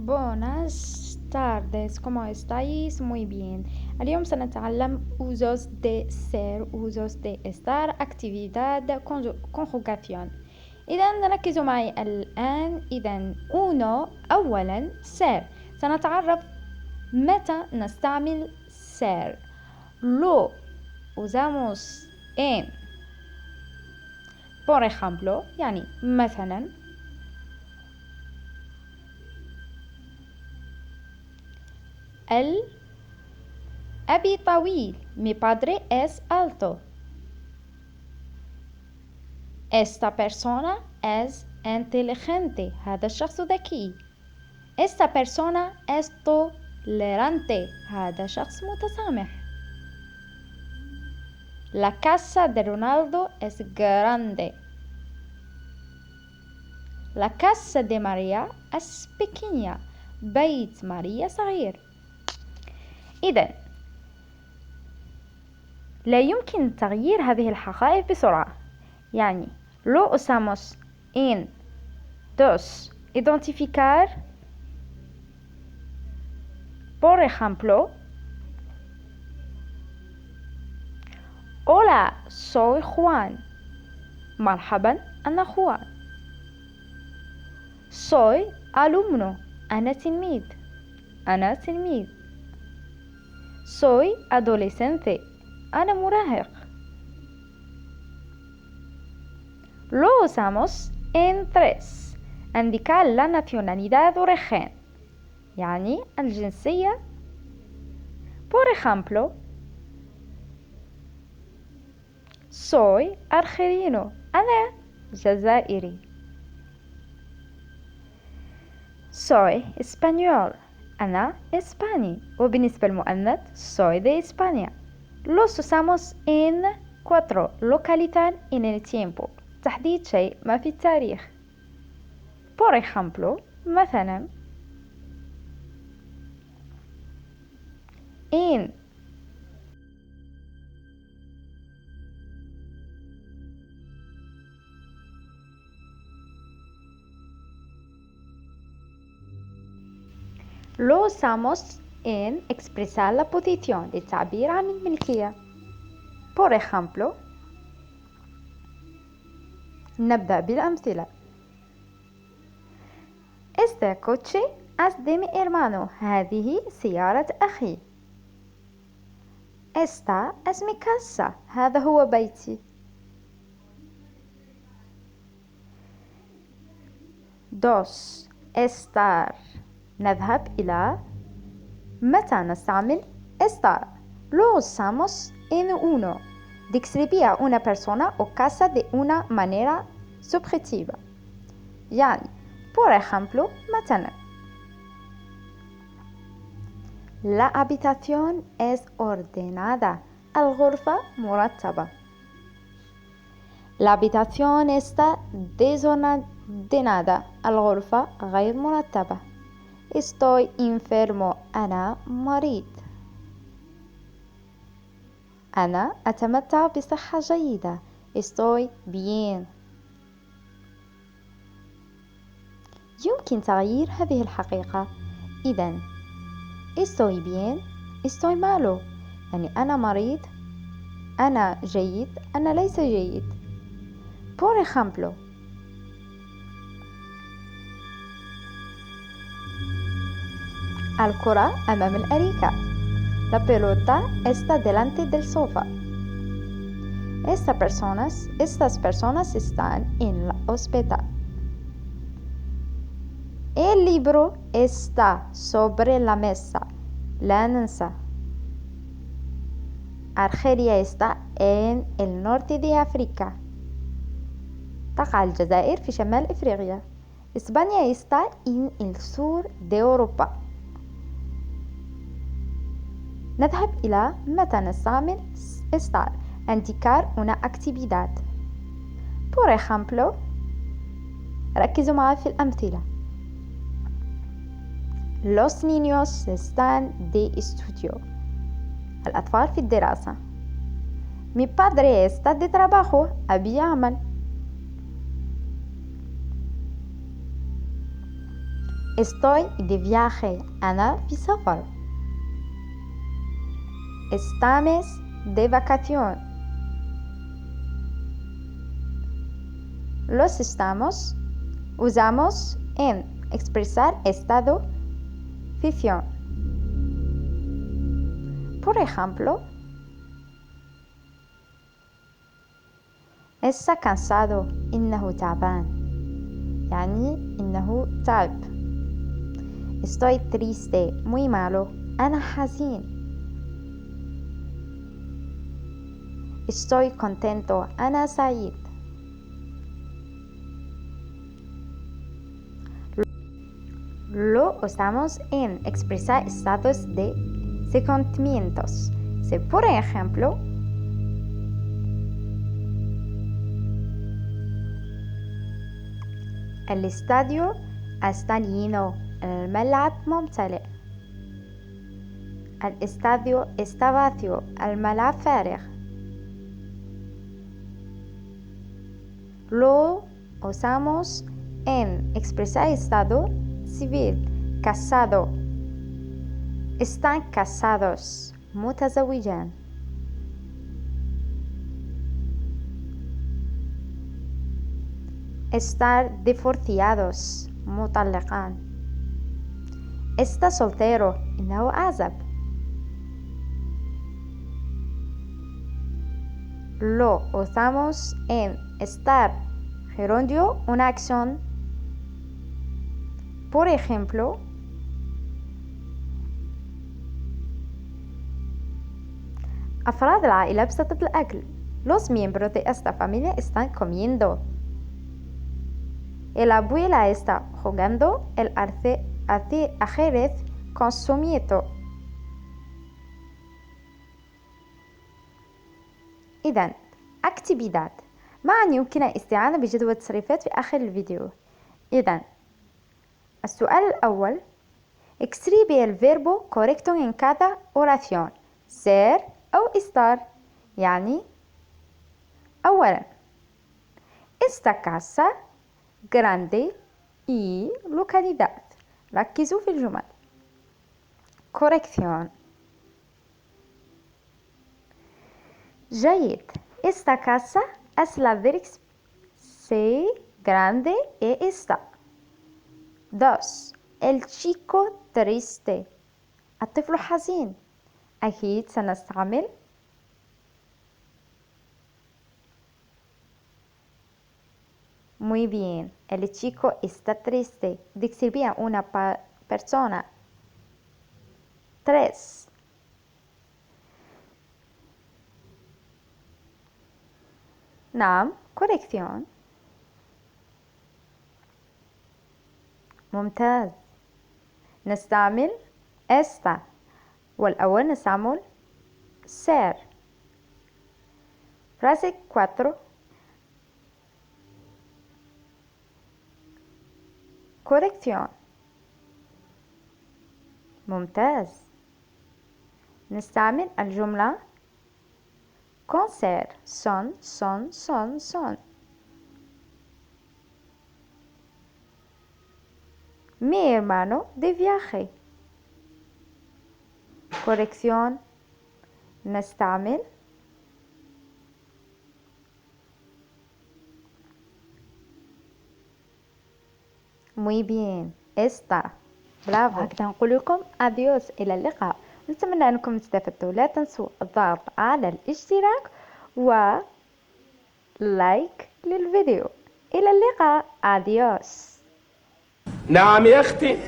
Buenas tardes, ¿cómo estáis? Muy bien. اليوم سنتعلم usos de ser, usos de estar, actividad, conjugación. إذا ركزوا معي الآن. uno أولا ser. سنتعرف متى نستعمل ser. Lo usamos en por ejemplo يعني مثلا أبي طويل. Mi padre es alto. Esta persona es inteligente. هذا الشخص ذكي. Esta persona es tolerante. هذا شخص متسامح. La casa de Ronaldo es grande. La casa de María es pequeña. بيت ماريا صغير. إذن لا يمكن تغيير هذه الحقائق بسرعة. يعني lo usamos en dos identificar. Por ejemplo, hola, soy Juan. مرحبا، أنا خوان. Soy alumno. أنا تلميذ. أنا تلميذ. Soy adolescente. أنا مراهق. Lo usamos en tres. Indicar la nacionalidad de origen. يعني الجنسية. Por ejemplo, soy argelino. أنا جزائري. soy español. أنا إسباني. وبالنسبة للمؤنث soy de España. Los usamos en cuatro. Localizar en el tiempo. تحديد شيء ما في التاريخ. Por ejemplo, مثلا en lo usamos en expresar la posición للتعبير عن الملكية. Por ejemplo, نبدأ بالأمثلة. Este coche es de mi hermano. هذه سيارة أخي. Esta es mi casa. هذا هو بيتي. Dos. Estar. نذهب إلى. متى نستعمل estar. Lo usamos en uno. Describir a una persona o casa de una manera subjetiva. يعني por ejemplo مثلا La habitación es ordenada. الغرفة مرتبة. La habitación está desordenada. الغرفة غير مرتبة. Estoy enfermo. أنا مريض. أنا أتمتع بصحة جيدة. Estoy bien. يمكن تغيير هذه الحقيقة. إذن estoy bien. estoy malo. يعني أنا مريض. أنا جيد. أنا ليس جيد. Por ejemplo, الكرة أمام الأريكة. La pelota está delante del sofá. Estas personas están en el hospital. El libro está sobre la mesa. لا ننسى. Argelia está en el norte de África. تقع الجزائر في شمال إفريقيا. إسبانيا está en el sur de Europa. نذهب إلى متى نستعمل estar. indicar una actividad. Por ejemplo, ركزوا معي في الأمثلة. Los niños están de estudio. الأطفال في الدراسة. Mi padre está de trabajo. أبي يعمل. Estoy de viaje. أنا في سفر. Estamos de vacación. Los estamos usamos en expresar estado ficción. Por ejemplo, está cansado إنه تعبان يعني إنه تعب. Estoy triste muy malo أنا حزين. Estoy contento أنا سعيد. Lo usamos en expresar estados de sentimientos. Por ejemplo, el estadio está lleno, الملعب ممتلئ. El estadio está vacío, الملعب فارغ. Lo usamos en expresar estado civil, casado. Están casados, متزوجان. Estar divorciados, مطلقان. Está soltero, إنه عازب. Lo usamos en estar gerundio una acción. Por ejemplo, أفراد العائلة بصدد الأكل. Los miembros de esta familia están comiendo. El abuela está jugando el ajedrez con su nieto. إذن actividad. معا يمكن الاستعانة بجدول التصريفات في آخر الفيديو. إذن السؤال الأول: escribe el verbo correcto en cada oración. ser أو estar. يعني أولا esta casa grande y localidad. ركزوا في الجمل. corrección. جيد. esta casa es la dirección C grande e está. 2. el chico triste. الطفل حزين. أكيد سنستعمل muy bien. El chico está triste. Describía una persona. 3. نعم. corrección. ممتاز. نستعمل esta والأول نستعمل ser. frase 4. corrección. ممتاز. نستعمل الجملة con ser. son. Mi hermano de viaje. corrección. نستعمل muy bien. está. برافو. هكذا نقول لكم اديوس الى اللقاء. نتمنى انكم استفدتوا. لا تنسوا الضغط على الاشتراك و لايك للفيديو. الى اللقاء. اديوس. نعم يا اختي.